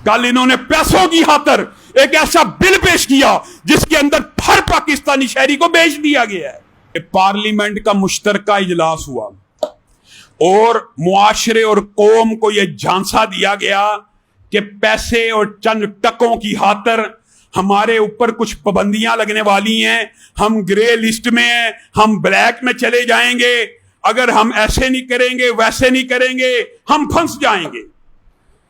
कल इन्होंने पैसों की खातर एक ऐसा बिल पेश किया जिसके अंदर हर पाकिस्तानी शहरी को बेच दिया गया है। पार्लियामेंट का मुश्तरका इजलास हुआ और मुआशरे और कौम को यह झांसा दिया गया कि पैसे और चंद टकों की खातर हमारे ऊपर कुछ पाबंदियां लगने वाली हैं, हम ग्रे लिस्ट में हैं, हम ब्लैक में चले जाएंगे, अगर हम ऐसे नहीं करेंगे वैसे नहीं करेंगे हम फंस जाएंगे।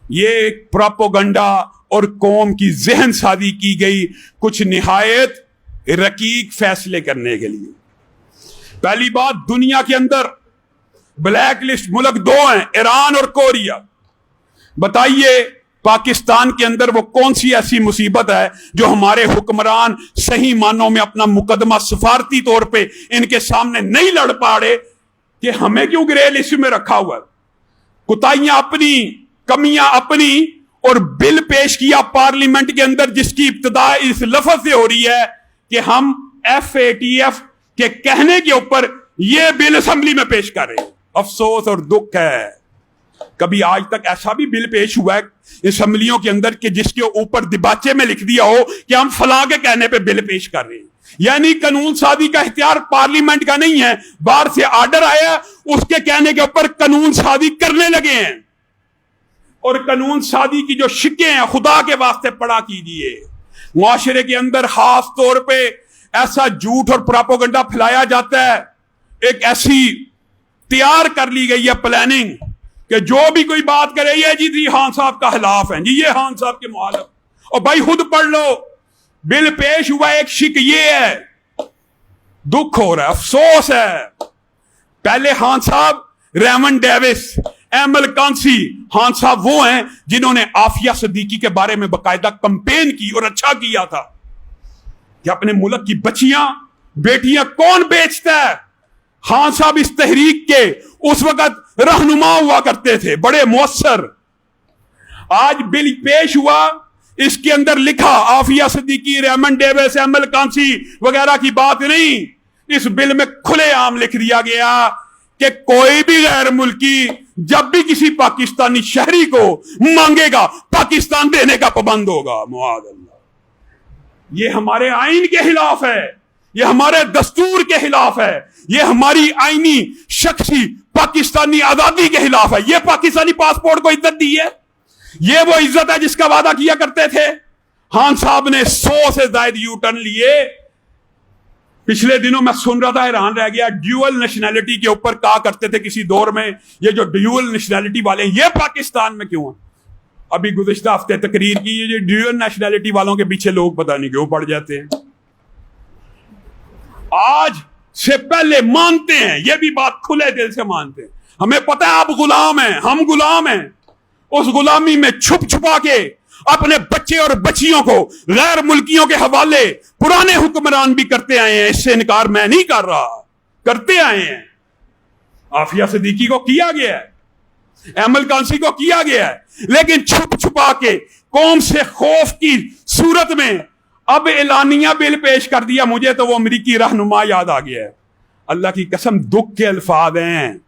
ये प्रोपेगेंडा और कौम की जहन साजी की गई कुछ निहायत रकीक फैसले करने के लिए। पहली बात, दुनिया के अंदर ब्लैक लिस्ट मुल्क दो हैं, ईरान और कोरिया। बताइए पाकिस्तान के अंदर वो कौन सी ऐसी मुसीबत है जो हमारे हुक्मरान सही मानों में अपना मुकदमा सफारती तौर पे इनके सामने नहीं लड़ पा रहे कि हमें क्यों ग्रे लिस्ट में रखा हुआ है। कुताइयां अपनी, कमियां अपनी, और बिल पेश किया पार्लियामेंट के अंदर जिसकी इब्तिदा इस लफ्ज से हो रही है कि हम FATF के कहने के ऊपर यह बिल असेंबली में पेश कर रहे हैं। अफसोस और दुख है, कभी आज तक ऐसा भी बिल पेश हुआ है असेंबलियों के अंदर कि जिसके ऊपर दिबाचे में लिख दिया हो कि हम फलां के कहने पे बिल पेश कर रहे हैं। यानी कानून साजी का इख्तियार पार्लियामेंट का नहीं है, बाहर से आर्डर आया, उसके कहने के ऊपर कानून साजी करने लगे हैं। और कानून साजी की जो शिक्के हैं खुदा के वास्ते पड़ा कीजिए। मुआशरे के अंदर खास तौर पे ऐसा झूठ और प्रोपेगेंडा फैलाया जाता है, एक ऐसी तैयार कर ली गई है प्लानिंग कि जो भी कोई बात करे ये जी खान साहब का खिलाफ है, जी ये खान साहब के मुखालिफ। और भाई खुद पढ़ लो, बिल पेश हुआ, एक शिक ये है, दुख हो रहा है, अफसोस है। पहले खान साहब रेमन डेविस, एमल कांसी खान साहब वो हैं जिन्होंने आफिया सिद्दीकी के बारे में बाकायदा कंपेन की और अच्छा किया था कि अपने मुल्क की बच्चियां बेटियां कौन बेचता है। खान साहब इस तहरीक के उस वक्त रहनुमा हुआ करते थे, बड़े मुअस्सर। आज बिल पेश हुआ, इसके अंदर लिखा आफिया सिद्दीकी, रेमन डेविस, एमल कांसी वगैरह की बात नहीं, इस बिल में खुलेआम लिख दिया गया कि कोई भी गैर मुल्की जब भी किसी पाकिस्तानी शहरी को मांगेगा पाकिस्तान देने का पाबंद होगा। मुआज़ल्लाह, ये हमारे आइन के खिलाफ है, ये हमारे दस्तूर के खिलाफ है, ये हमारी आईनी शख्सी पाकिस्तानी आजादी के खिलाफ है। ये पाकिस्तानी पासपोर्ट को इज्जत दी है, ये वो इज्जत है जिसका वादा किया करते थे। खान साहब ने 100 से ज्यादा यू टर्न लिए। पिछले दिनों मैं सुन रहा था, हैरान रह गया, ड्यूअल नेशनैलिटी के ऊपर कहा करते थे किसी दौर में ये जो ड्यूअल नेशनैलिटी वाले हैं ये पाकिस्तान में क्यों है। अभी गुज़िश्ता हफ्ते तकरीर की, ये ड्यूअल नेशनैलिटी वालों के पीछे लोग पता नहीं क्यों पड़ जाते हैं। आज से पहले मानते हैं, ये भी बात खुले दिल से मानते हैं, हमें पता है आप गुलाम हैं, हम गुलाम हैं। उस गुलामी में छुप छुपा के अपने बच्चे और बच्चियों को गैर मुल्कियों के हवाले पुराने हुक्मरान भी करते आए हैं, इससे इनकार मैं नहीं कर रहा, करते आए हैं। आफिया सिद्दीकी को किया गया है, एमल कांसी को किया गया है, लेकिन छुप छुपा के कौम से खौफ की सूरत में अब एलानिया बिल पेश कर दिया। मुझे तो वो अमरीकी रहनुमा याद आ गया है। अल्लाह की कसम दुख के अल्फाज हैं,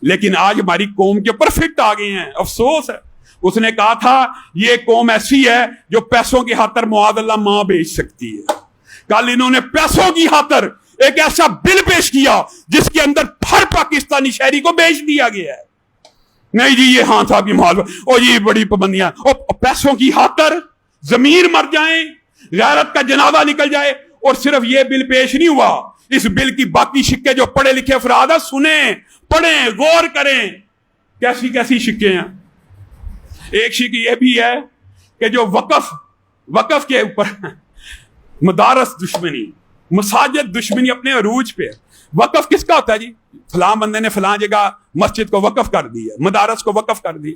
लेकिन आज हमारी कौम के ऊपर फिट आ गए हैं, अफसोस है। उसने कहा था ये कौम ऐसी है जो पैसों की खातर मुआज़ल्लाह मां बेच सकती है। कल इन्होंने पैसों की खातर एक ऐसा बिल पेश किया जिसके अंदर हर पाकिस्तानी शहरी को बेच दिया गया है। नहीं जी ये खान साहब की मुखालिफत, और ये बड़ी पाबंदियां, और पैसों की खातर जमीर मर जाए, गैरत का जनाजा निकल जाए। और सिर्फ ये बिल पेश नहीं हुआ, इस बिल की बाकी शिक्के जो पढ़े लिखे अफराद सुने, पढ़ें, गौर करें कैसी कैसी शिक्के हैं। एक शिक ये भी है कि जो वकफ के ऊपर मदारस दुश्मनी, मसाजिद दुश्मनी अपने अरूज पे। वकफ किसका होता है जी? फलां बंदे ने फलां जगह मस्जिद को वकफ कर दी है, मदारस को वकफ कर दी।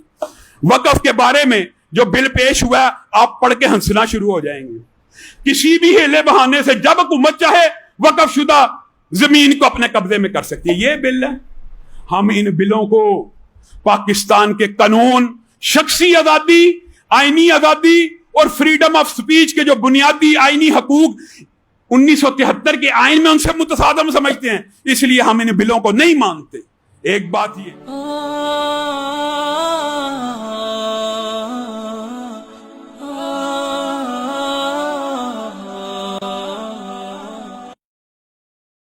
वकफ के बारे में जो बिल पेश हुआ है आप पढ़ के हंसना शुरू हो जाएंगे। किसी भी हीले बहाने से जब हुकूमत चाहे वकफ शुदा जमीन को अपने कब्जे में कर सकती है। ये बिल है। हम इन बिलों को पाकिस्तान के कानून, शख्सी आजादी, आईनी आजादी और फ्रीडम ऑफ स्पीच के जो बुनियादी आईनी हकूक 1973 के आइन में उनसे मुतसादम समझते हैं, इसलिए हम इन बिलों को नहीं मानते। एक बात ये